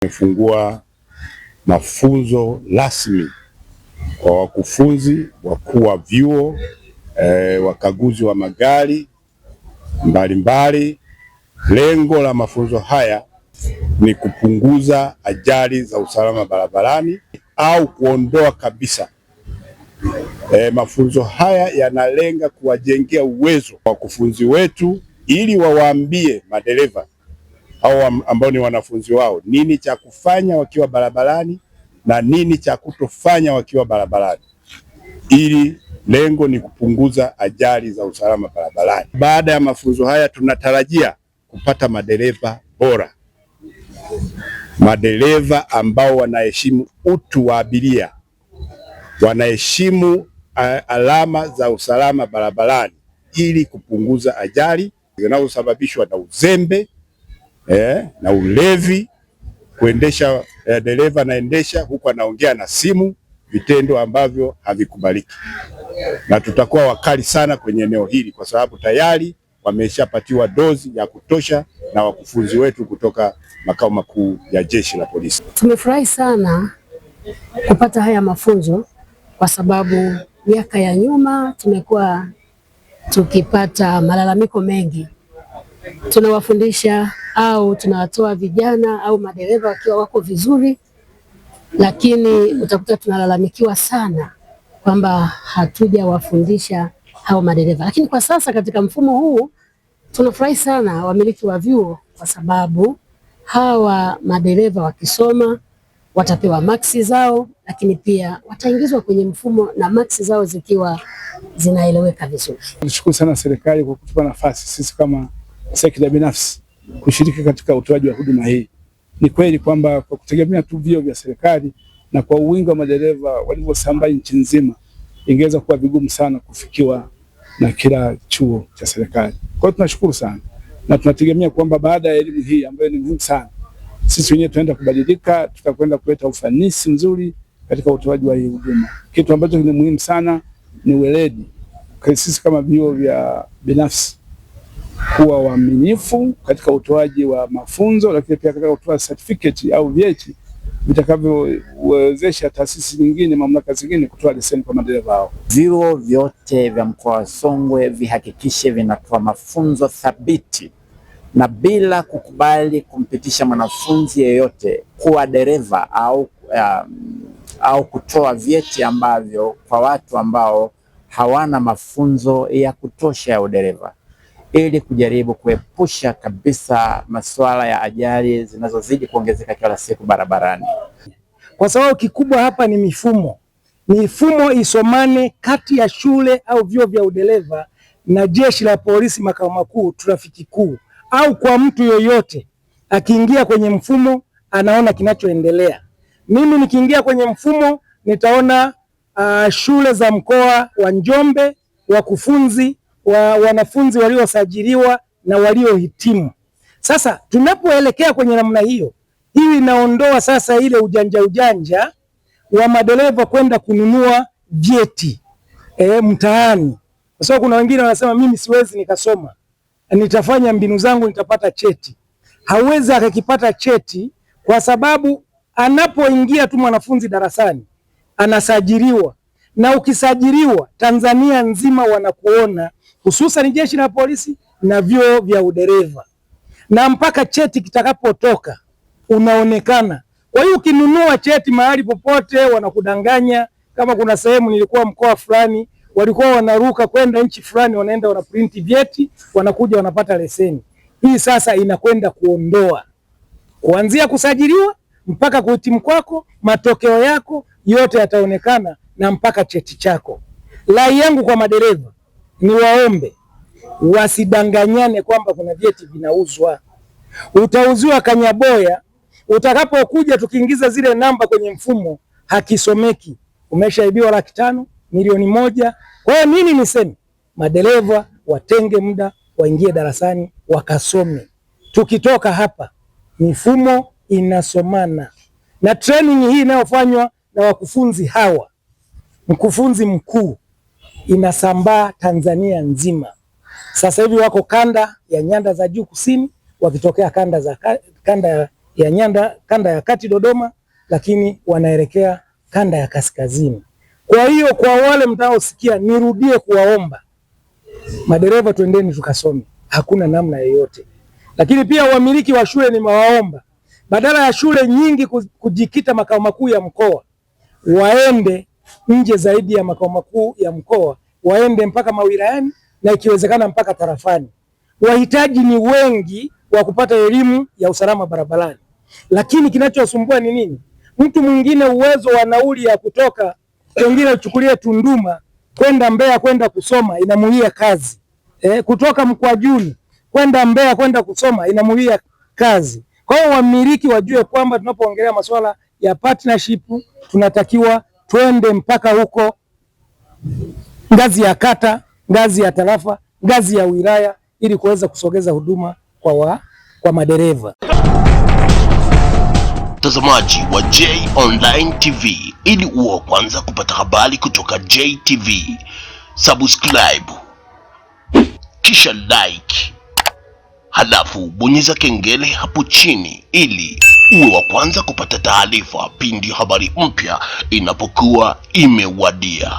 Tumefungua mafunzo rasmi kwa wakufunzi, wakuu wa vyuo, wakaguzi wa magari mbalimbali. Lengo la mafunzo haya ni kupunguza ajali za usalama barabarani au kuondoa kabisa. Mafunzo haya yanalenga kuwajengea uwezo wakufunzi wetu ili wawaambie madereva au ambao ni wanafunzi wao nini cha kufanya wakiwa barabarani na nini cha kutofanya wakiwa barabarani, ili lengo ni kupunguza ajali za usalama barabarani. Baada ya mafunzo haya tunatarajia kupata madereva bora, madereva ambao wanaheshimu utu wa abiria, wanaheshimu alama za usalama barabarani, ili kupunguza ajali zinazosababishwa na uzembe na ulevi, kuendesha dereva anaendesha huku anaongea na simu, vitendo ambavyo havikubaliki. Na tutakuwa wakali sana kwenye eneo hili kwa sababu tayari wameshapatiwa dozi ya kutosha na wakufunzi wetu kutoka makao makuu ya Jeshi la Polisi. Tumefurahi sana kupata haya mafunzo kwa sababu miaka ya nyuma tumekuwa tukipata malalamiko mengi. Tunawafundisha au tunawatoa vijana au madereva wakiwa wako vizuri, lakini utakuta tunalalamikiwa sana kwamba hatujawafundisha hao madereva. Lakini kwa sasa katika mfumo huu tunafurahi sana wamiliki wa vyuo, kwa sababu hawa madereva wakisoma watapewa maksi zao, lakini pia wataingizwa kwenye mfumo na maksi zao zikiwa zinaeleweka vizuri. Nashukuru sana serikali kwa kutupa nafasi sisi kama sekta binafsi kushiriki katika utoaji wa huduma hii. Ni kweli kwamba kwa kutegemea tu vyuo vya serikali na kwa wingi wa madereva walivyosambaa nchi nzima, ingeweza kuwa vigumu sana kufikiwa na kila chuo cha serikali. Kwa hiyo tunashukuru sana na tunategemea kwamba baada ya elimu hii ambayo ni muhimu sana, sisi wenyewe tunaenda kubadilika, tutakwenda kuleta ufanisi mzuri katika utoaji wa hii huduma. Kitu ambacho ni muhimu sana ni weledi. Kwa sisi kama vyuo vya binafsi kuwa waaminifu katika utoaji wa mafunzo, lakini pia katika kutoa certificate au vyeti vitakavyowezesha taasisi nyingine, mamlaka zingine kutoa leseni kwa madereva hao. Vyuo vyote vya mkoa wa Songwe vihakikishe vinatoa mafunzo thabiti na bila kukubali kumpitisha mwanafunzi yeyote kuwa dereva au kutoa vyeti ambavyo kwa watu ambao hawana mafunzo ya kutosha ya udereva, ili kujaribu kuepusha kabisa masuala ya ajali zinazozidi kuongezeka kila siku barabarani. Kwa sababu kikubwa hapa ni mifumo isomane kati ya shule au vyuo vya udereva na Jeshi la Polisi makao makuu, trafiki kuu, au kwa mtu yoyote akiingia kwenye mfumo anaona kinachoendelea. Mimi nikiingia kwenye mfumo nitaona shule za mkoa wa Njombe, wakufunzi wanafunzi waliosajiliwa na waliohitimu. Sasa tunapoelekea kwenye namna hiyo, hii inaondoa sasa ile ujanja wa madereva kwenda kununua vyeti mtaani, kwa sababu kuna wengine wanasema mimi siwezi nikasoma, nitafanya mbinu zangu nitapata cheti. Hawezi akakipata cheti kwa sababu anapoingia tu mwanafunzi darasani anasajiliwa, na ukisajiliwa Tanzania nzima wanakuona, hususan Jeshi la Polisi na vyuo vya udereva, na mpaka cheti kitakapotoka unaonekana. Kwa hiyo ukinunua cheti mahali popote wanakudanganya. Kama kuna sehemu nilikuwa mkoa fulani, walikuwa wanaruka kwenda nchi fulani, wanaenda wana print vyeti, wanakuja wanapata leseni. Hii sasa inakwenda kuondoa kuanzia kusajiliwa mpaka kuhitimu kwako, matokeo yako yote yataonekana na mpaka cheti chako. Rai yangu kwa madereva ni waombe wasidanganyane kwamba kuna vyeti vinauzwa. Utauziwa kanyaboya, utakapokuja tukiingiza zile namba kwenye mfumo hakisomeki, umeshaibiwa 500,000, milioni 1. Kwa hiyo nini niseme, madereva watenge muda waingie darasani wakasome. Tukitoka hapa mifumo inasomana na training hii inayofanywa na wakufunzi hawa, mkufunzi mkuu, inasambaa Tanzania nzima. Sasa hivi wako kanda ya nyanda za juu kusini, wakitokea kanda ya kanda ya kati Dodoma, lakini wanaelekea kanda ya kaskazini. Kwa hiyo kwa wale mtaosikia, nirudie kuwaomba madereva, twendeni tukasome, hakuna namna yoyote. Lakini pia wamiliki wa shule nimewaomba, badala ya shule nyingi kujikita makao makuu ya mkoa, waende nje zaidi ya makao makuu ya mkoa, waende mpaka mawilayani na ikiwezekana mpaka tarafani. Wahitaji ni wengi wa kupata elimu ya usalama barabarani, lakini kinachosumbua ni nini? Mtu mwingine uwezo wa nauli ya kutoka wengine uchukulie Tunduma kwenda Mbeya kwenda kusoma inamuhia kazi. Kutoka Mkwajuni kwenda Mbeya kwenda kusoma inamuhia kazi. Kwa hiyo wamiliki wajue kwamba tunapoongelea masuala ya partnership tunatakiwa twende mpaka huko ngazi ya kata, ngazi ya tarafa, ngazi ya wilaya ili kuweza kusogeza huduma kwa madereva. Mtazamaji wa J Online TV, ili uwe kwanza kupata habari kutoka JTV, subscribe kisha like, halafu bonyeza kengele hapo chini ili uwe wa kwanza kupata taarifa pindi habari mpya inapokuwa imewadia.